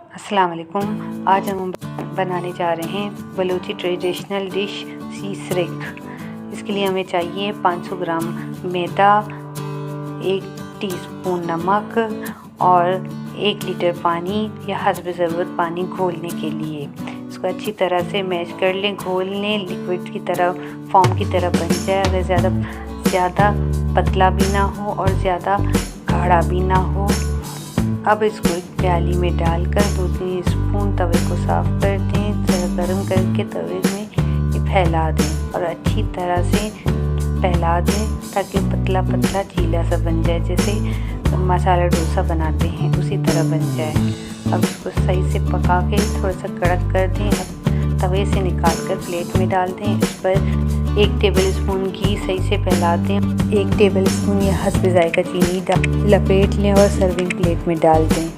अस्सलाम वालेकुम। आज हम बनाने जा रहे हैं बलूची ट्रेडिशनल डिश सीसरेक। इसके लिए हमें चाहिए 500 ग्राम मैदा, 1 टीस्पून नमक और 1 लीटर पानी या हस्ब ज़रूरत पानी घोलने के लिए। इसको अच्छी तरह से मैश कर लें, घोल लें, लिक्विड की तरह फॉर्म की तरह बन जाए। अगर ज़्यादा पतला भी ना हो और ज़्यादा गाढ़ा भी ना हो। अब इसको एक प्याली में डालकर 2-3 स्पून तवे को साफ़ कर दें। ज़रा गर्म करके तवे में ये फैला दें और अच्छी तरह से फैला दें ताकि पतला पतला चीला सा बन जाए, जैसे मसाला डोसा बनाते हैं उसी तरह बन जाए। अब इसको सही से पका के थोड़ा सा कड़क कर दें। अब तवे से निकाल कर प्लेट में डाल दें। इस पर 1 टेबलस्पून घी सही से फैला दें। 1 टेबलस्पून या हस्ब ज़ायक़ा चीनी लपेट लें और सर्विंग प्लेट में डाल दें।